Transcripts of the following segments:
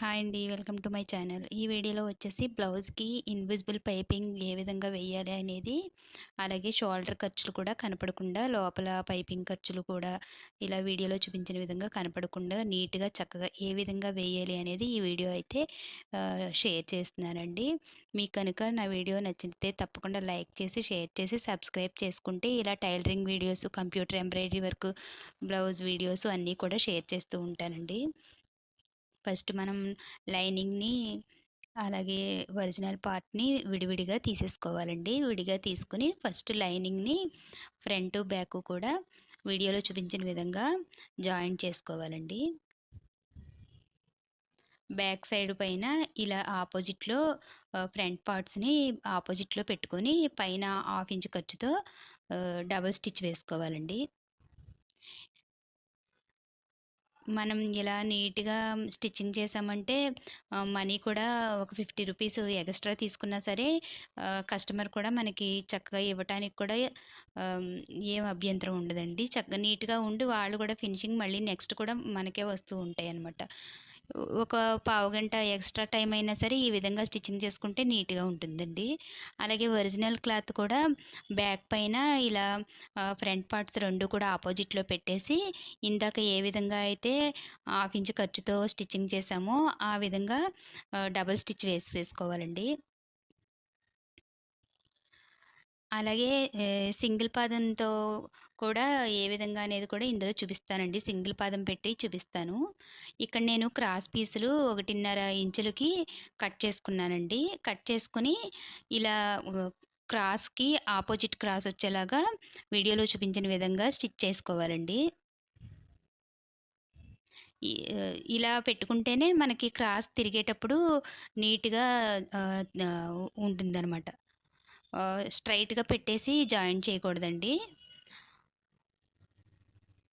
Hi అండి. Welcome to my channel. ఈ వీడియోలో వచ్చేసి బ్లౌజ్‌కి ఇన్విజిబుల్ పైపింగ్ ఏ విధంగా వేయాలి అనేది, అలాగే షోల్డర్ ఖర్చులు కూడా కనపడకుండా, లోపల పైపింగ్ ఖర్చులు కూడా ఇలా వీడియోలో చూపించిన విధంగా కనపడకుండా నీట్‌గా, చక్కగా ఏ విధంగా వేయాలి అనేది ఈ వీడియో అయితే షేర్ చేస్తున్నానండి. మీకు కనుక నా వీడియో నచ్చితే తప్పకుండా లైక్ చేసి, షేర్ చేసి, సబ్స్క్రైబ్ చేసుకుంటే ఇలా tailoring videos, computer embroidery work, blouse videos అన్నీ కూడా షేర్ చేస్తూ ఉంటానండి. ఫస్ట్ మనం లైనింగ్‌ని, అలాగే ఒరిజినల్ పార్ట్‌ని విడివిడిగా తీసేసుకోవాలండి. విడిగా తీసుకొని ఫస్ట్ లైనింగ్‌ని ఫ్రంటు, బ్యాకు కూడా వీడియోలో చూపించిన విధంగా జాయింట్ చేసుకోవాలండి. బ్యాక్ సైడ్ పైన ఇలా ఆపోజిట్‌లో ఫ్రంట్ పార్ట్స్‌ని ఆపోజిట్‌లో పెట్టుకొని పైన హాఫ్ ఇంచ్ ఖర్చుతో డబుల్ స్టిచ్ వేసుకోవాలండి. మనం ఇలా నీట్‌గా స్టిచ్చింగ్ చేశామంటే మనీ కూడా ఒక రూ. 50 ఎక్స్‌ట్రా తీసుకున్నా సరే కస్టమర్ కూడా మనకి చక్కగా ఇవ్వటానికి కూడా ఆహ్, ఏం అభ్యంతరం ఉండదండి. చక్కగా నీట్‌గా ఉండి వాళ్ళు కూడా ఫినిషింగ్ మళ్ళీ నెక్స్ట్ కూడా మనకే వస్తూ ఉంటాయన్నమాట. ఒక పావుగంట ఎక్స్‌ట్రా టైమ్ అయినా సరే ఈ విధంగా స్టిచ్చింగ్ చేసుకుంటే నీట్‌గా ఉంటుందండి. అలాగే ఒరిజినల్ క్లాత్ కూడా బ్యాక్ పైన ఇలా ఫ్రంట్ పార్ట్స్ 2 కూడా ఆపోజిట్‌లో పెట్టేసి ఇందాక ఏ విధంగా అయితే హాఫ్ ఇంచ్ ఖర్చుతో స్టిచ్చింగ్ చేశామో ఆ విధంగా డబుల్ స్టిచ్ వేసేసుకోవాలండి. అలాగే సింగిల్ పాదంతో కూడా ఏ విధంగా అనేది కూడా ఇందులో చూపిస్తానండి. సింగిల్ పాదం పెట్టి చూపిస్తాను. ఇక్కడ నేను క్రాస్ పీసులు 1.5 ఇంచులకి కట్ చేసుకున్నానండి. కట్ చేసుకొని ఇలా క్రాస్‌కి ఆపోజిట్ క్రాస్ వచ్చేలాగా వీడియోలో చూపించిన విధంగా స్టిచ్ చేసుకోవాలండి. ఇలా పెట్టుకుంటేనే మనకి క్రాస్ తిరిగేటప్పుడు నీట్‌గా ఉంటుందనమాట. స్ట్రెయిట్‌గా పెట్టేసి జాయింట్ చేయకూడదండి.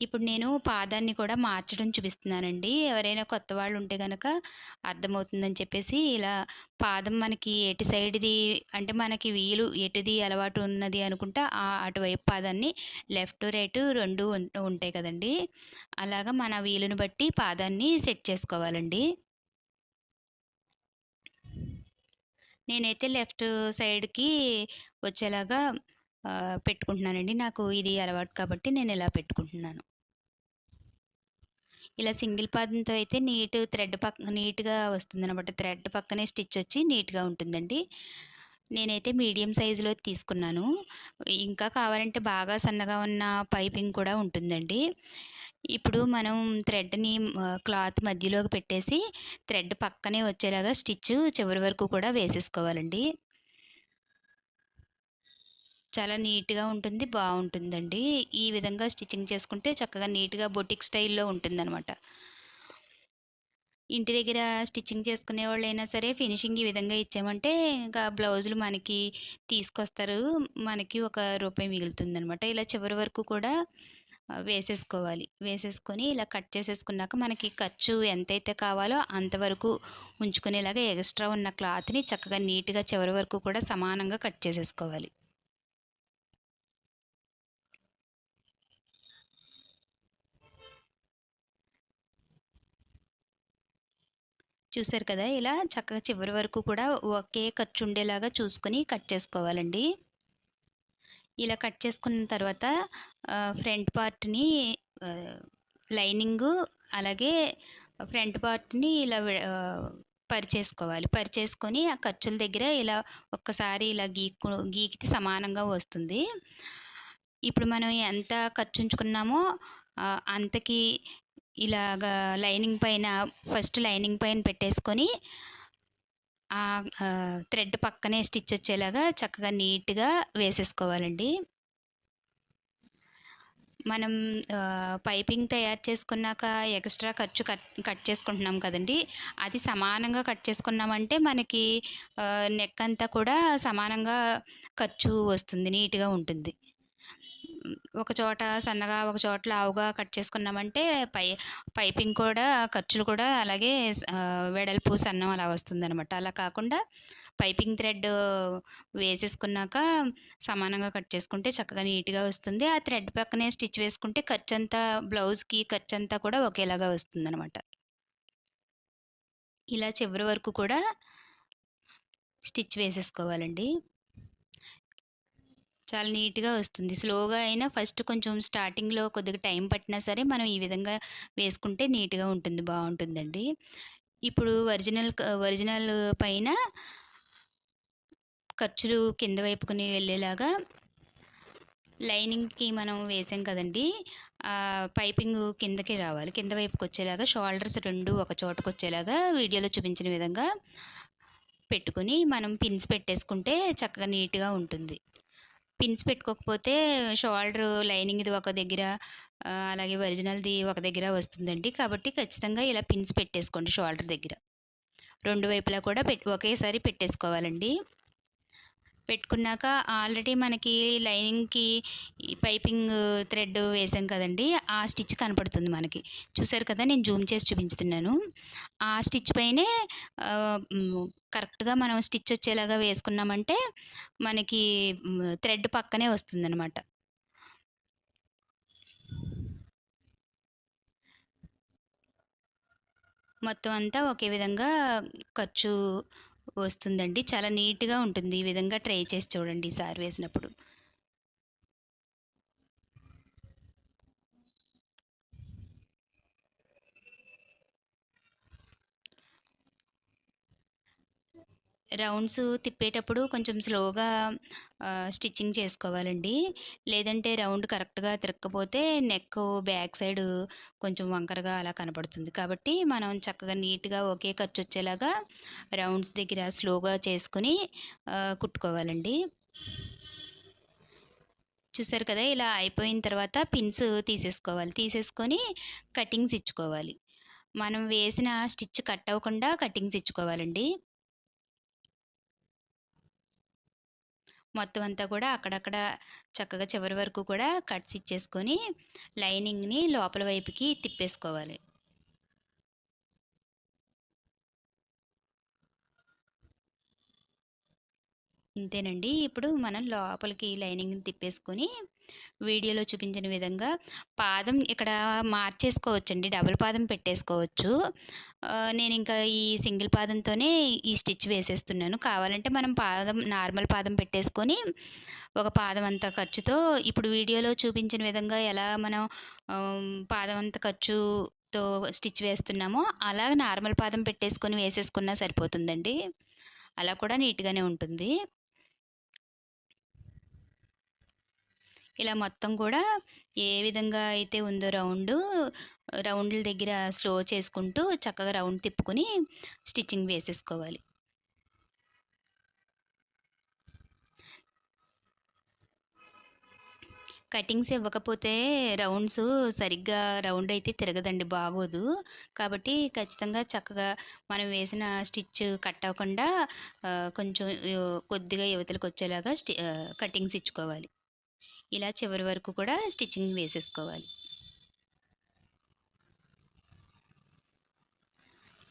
ఇప్పుడు నేను పాదాన్ని కూడా మార్చడం చూపిస్తున్నానండి. ఎవరైనా కొత్త వాళ్ళుంటే గనక అర్థమవుతుందని చెప్పేసి ఇలా పాదం మనకి ఎటు సైడ్‌ది అంటే మనకి వీలు ఎటుది అలవాటు ఉన్నది అనుకుంటే అటువైపు పాదాన్ని లెఫ్ట్, రైట్ 2 ఉంటాయి కదండీ! అలాగా మన వీలుని బట్టి పాదాన్ని సెట్ చేసుకోవాలండి. నేనైతే లెఫ్ట్ సైడ్‌కి వచ్చేలాగా పెట్టుకుంటున్నానండి. నాకు ఇది అలవాటు కాబట్టి నేనిలా పెట్టుకుంటున్నాను. ఇలా సింగిల్ పాదంతో అయితే నీట్‌గా వస్తుందనమాట. థ్రెడ్ పక్కనే స్టిచ్చొచ్చి నీట్‌గా ఉంటుందండి. నేనైతే మీడియం సైజులో తీసుకున్నాను. ఇంకా కావాలంటే బాగా సన్నగా ఉన్న పైపింగ్ కూడా ఉంటుందండి. ఇప్పుడు మనం క్లాత్ మధ్యలోకి పెట్టేసి థ్రెడ్ పక్కనే వచ్చేలాగా స్టిచ్చు చివరి వరకు కూడా వేసేసుకోవాలండి. చాలా నీట్‌గా ఉంటుంది. బావుంటుందండి. ఈ విధంగా స్టిచ్చింగ్ చేసుకుంటే చక్కగా నీట్‌గా బొటిక్ స్టైల్‌లో ఉంటుందనమాట. ఇంటి దగ్గర స్టిచ్చింగ్ చేసుకునేవాళ్ళైనా సరే ఫినిషింగ్ ఈ విధంగా ఇచ్చామంటే ఇంకా బ్లౌజులు మనకి తీసుకొస్తారు. మనకి ఒక రూపాయి మిగులుతుందనమాట. ఇలా చివరి వరకు కూడా వేసేసుకోవాలి. వేసేసుకొని ఇలా కట్ చేసేసుకున్నాక మనకి ఖర్చు ఎంతైతే కావాలో అంతవరకు ఉంచుకునేలాగా ఎక్స్‌ట్రా ఉన్న క్లాత్‌ని చక్కగా నీట్‌గా చివరి వరకు కూడా సమానంగా కట్ చేసేసుకోవాలి. చూసారు కదా! ఇలా చక్కగా చివరి వరకు కూడా ఒకే ఖర్చుండేలాగా చూసుకొని కట్ చేసుకోవాలండి. ఇలా కట్ చేసుకున్న తర్వాత ఫ్రంట్ పార్ట్‌ని ఆహ్, లైనింగు అలాగే ఫ్రంట్ పార్ట్‌ని పరిచేసుకోవాలి. పరిచేసుకొని ఆ ఖర్చుల దగ్గర ఇలా ఒక్కసారి ఇలా గీకితే సమానంగా వస్తుంది. ఇప్పుడు మనం ఎంత ఖర్చుంచుకున్నామో అంతకి ఇలాగా లైనింగ్ పైన పెట్టేసుకొని థ్రెడ్ పక్కనే స్టిచ్చొచ్చేలాగా చక్కగా నీట్‌గా వేసేసుకోవాలండి. మనం పైపింగ్ తయారు చేసుకున్నాక ఎక్స్‌ట్రా ఖర్చు కట్ చేసుకుంటున్నాం కదండీ! అది సమానంగా కట్ చేసుకున్నామంటే మనకి నెక్ అంతా కూడా సమానంగా ఖర్చు వస్తుంది. నీట్‌గా ఉంటుంది. ఒక చోట సన్నగా, ఒక చోట లావుగా కట్ చేసుకున్నామంటే పై పైపింగ్ కూడా ఖర్చులు కూడా అలాగే వెడల్పు, సన్నం అలా వస్తుందనమాట. అలా కాకుండా పైపింగ్ థ్రెడ్ వేసేసుకున్నాక సమానంగా కట్ చేసుకుంటే చక్కగా నీట్‌గా వస్తుంది. ఆ థ్రెడ్ పక్కనే స్టిచ్ వేసుకుంటే బ్లౌజ్‌కి ఖర్చంతా కూడా ఒకేలాగా వస్తుందనమాట. ఇలా చివరి వరకు కూడా స్టిచ్ వేసేసుకోవాలండి. చాలా నీట్‌గా వస్తుంది. స్లోగా అయినా ఫస్ట్ కొంచెం స్టార్టింగ్‌లో కొద్దిగా టైం పట్టినా సరే, మనం ఈ విధంగా వేసుకుంటే నీట్‌గా ఉంటుంది. బావుంటుందండి. ఇప్పుడు ఒరిజినల్ పైన ఖర్చులు కింద వైపుకుని వెళ్ళేలాగా లైనింగ్‌కి మనం వేసాం కదండీ! పైపింగు కిందకి రావాలి. కింద వైపుకొచ్చేలాగా షోల్డర్స్ 2 ఒక చోటకొచ్చేలాగా వీడియోలో చూపించిన విధంగా పెట్టుకొని, మనం పిన్స్ పెట్టేసుకుంటే చక్కగా నీట్‌గా ఉంటుంది. పిన్స్ పెట్టుకోకపోతే షోల్డరు లైనింగ్‌ది ఒక దగ్గర అలాగే ఒరిజినల్‌ది ఒక దగ్గర వస్తుందండి. కాబట్టి ఖచ్చితంగా ఇలా పిన్స్ పెట్టేసుకోండి షోల్డర్ దగ్గర. 2 వైపులా కూడా ఒకేసారి పెట్టేసుకోవాలండి. పెట్టుకున్నాక ఆల్రెడీ మనకి లైనింగ్‌కి ఈ పైపింగ్ థ్రెడ్ వేసాం కదండీ! ఆ స్టిచ్ కనపడుతుంది మనకి. చూసారు కదా! నేను జూమ్ చేసి చూపించుతున్నాను. ఆ స్టిచ్ పైనే కరెక్ట్‌గా మనం స్టిచ్ వచ్చేలాగా వేసుకున్నామంటే మనకి థ్రెడ్ పక్కనే వస్తుందనమాట. మొత్తం అంతా ఒకే విధంగా ఖర్చు వస్తుందండి. చాలా నీట్‌గా ఉంటుంది. ఈ విధంగా ట్రై చేసి చూడండి ఈసారి వేసినప్పుడు. రౌండ్స్ తిప్పేటప్పుడు కొంచెం స్లోగా స్టిచ్చింగ్ చేసుకోవాలండి. లేదంటే రౌండ్ కరెక్ట్‌గా తిరక్కపోతే నెక్కు బ్యాక్ సైడు కొంచెం వంకరగా అలా కనపడుతుంది. కాబట్టి మనం చక్కగా నీట్‌గా ఒకే ఖర్చొచ్చేలాగా రౌండ్స్ దగ్గర స్లోగా చేసుకొని కుట్టుకోవాలండి. చూసారు కదా! ఇలా అయిపోయిన తర్వాత పిన్స్ తీసేసుకోవాలి. తీసేసుకొని కటింగ్స్ ఇచ్చుకోవాలి. మనం వేసిన స్టిచ్ కట్ అవ్వకుండా కటింగ్స్ ఇచ్చుకోవాలండి. మొత్తం అంతా కూడా అక్కడక్కడ చక్కగా చివరి వరకు కూడా కట్స్ ఇచ్చేసుకొని లైనింగ్‌ని లోపల వైపుకి తిప్పేసుకోవాలి. ఇంతేనండి. ఇప్పుడు మనం లోపలికి లైనింగ్‌ని తిప్పేసుకొని, వీడియోలో చూపించిన విధంగా పాదం ఇక్కడ మార్చేసుకోవచ్చండి. డబుల్ పాదం పెట్టేసుకోవచ్చు. నేనింకా ఈ సింగిల్ పాదంతోనే ఈ స్టిచ్ వేసేస్తున్నాను. కావాలంటే మనం నార్మల్ పాదం పెట్టేసుకొని, ఒక పాదం అంత ఖర్చుతో ఇప్పుడు వీడియోలో చూపించిన విధంగా ఎలా మనం పాదం అంత ఖర్చుతో స్టిచ్ వేస్తున్నామో, అలా నార్మల్ పాదం పెట్టేసుకొని వేసేసుకున్నా సరిపోతుందండి. అలా కూడా నీట్‌గానే ఉంటుంది. ఇలా మొత్తం కూడా ఏ విధంగా అయితే ఉందో రౌండ్‌ల దగ్గర స్లో చేసుకుంటూ చక్కగా రౌండ్ తిప్పుకొని స్టిచ్చింగ్ వేసేసుకోవాలి. కటింగ్స్ ఇవ్వకపోతే రౌండ్స్ సరిగ్గా రౌండ్ అయితే తిరగదండి, బాగోదు. కాబట్టి ఖచ్చితంగా చక్కగా మనం వేసిన స్టిచ్ కట్ అవ్వకుండా కొంచెం కొద్దిగా యువతలకొచ్చేలాగా కటింగ్స్ ఇచ్చుకోవాలి. ఇలా చివరి వరకు కూడా స్టిచ్చింగ్ వేసేసుకోవాలి.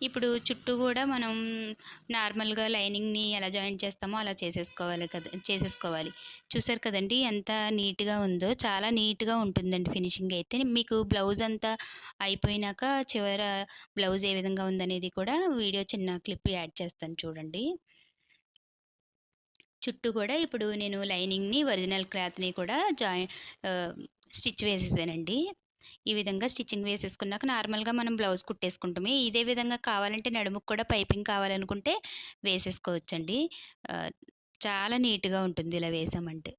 ఇప్పుడు చుట్టూ గూడా మనం నార్మల్‌గా లైనింగ్‌ని ఎలా జాయింట్ చేస్తామో అలా చేసేసుకోవాలి. చూసారు కదండీ! ఎంత నీట్‌గా ఉందో. చాలా నీట్‌గా ఉంటుందండి ఫినిషింగ్ అయితే. మీకు బ్లౌజ్ అంతా అయిపోయినాక చివర బ్లౌజ్ ఏ విధంగా ఉందనేది కూడా వీడియో చిన్న క్లిప్ యాడ్ చేస్తాను చూడండి. చుట్టూ గూడా ఇప్పుడు నేను లైనింగ్‌ని, ఒరిజినల్ క్లాత్‌ని కూడా ఆహ్, స్టిచ్ వేసేసానండి. ఈ విధంగా స్టిచ్చింగ్ వేసేసుకున్నాక నార్మల్‌గా మనం బ్లౌజ్ కుట్టేసుకుంటమే. ఇదే విధంగా కావాలంటే నడుముకి కూడా పైపింగ్ కావాలనుకుంటే వేసేసుకోవచ్చండి. ఆహ్, చాలా నీట్‌గా ఉంటుంది ఇలా వేసామంటే.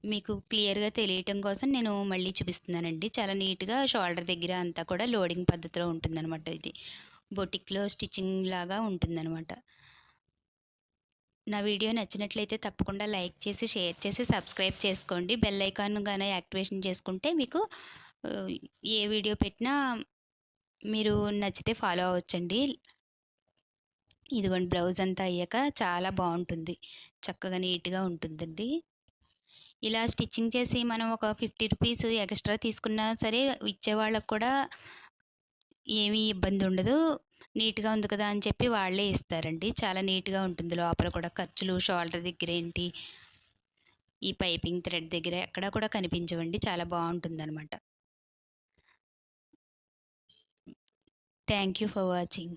మీకు క్లియర్‌గా తెలియటం కోసం నేను మళ్ళీ చూపిస్తున్నానండి. చాలా నీట్‌గా షోల్డర్ దగ్గర అంతా కూడా లోడింగ్ పద్ధతిలో ఉంటుందనమాట ఇది. బొటిక్‌లో స్టిచ్చింగ్ లాగా ఉంటుందనమాట. నా వీడియో నచ్చినట్లయితే తప్పకుండా లైక్ చేసి, షేర్ చేసి, సబ్స్క్రైబ్ చేసుకోండి. బెల్ ఐకాన్ గాని యాక్టివేషన్ చేసుకుంటే మీకు ఆహ్, ఏ వీడియో పెట్టినా మీరు నచ్చితే ఫాలో అవ్వచ్చండి. ఇదిగోండి బ్లౌజ్ అంతా అయ్యాక చాలా బావుంటుంది. చక్కగా నీట్‌గా ఉంటుందండి. ఇలా స్టిచ్చింగ్ చేసి మనం ఒక రూ. 50 ఎక్స్‌ట్రా తీసుకున్నా సరే ఇచ్చేవాళ్ళకి కూడా ఏమీ ఇబ్బందుండదు. నీట్‌గా ఉంది కదా! అని చెప్పి వాళ్ళే ఇస్తారండి. చాలా నీట్‌గా ఉంటుంది లోపల కూడా ఖర్చులు షోల్డర్ దగ్గరేంటి, ఈ పైపింగ్ థ్రెడ్ దగ్గర ఎక్కడా కూడా కనిపించవండి. చాలా బావుంటుందనమాట. Thank you for watching.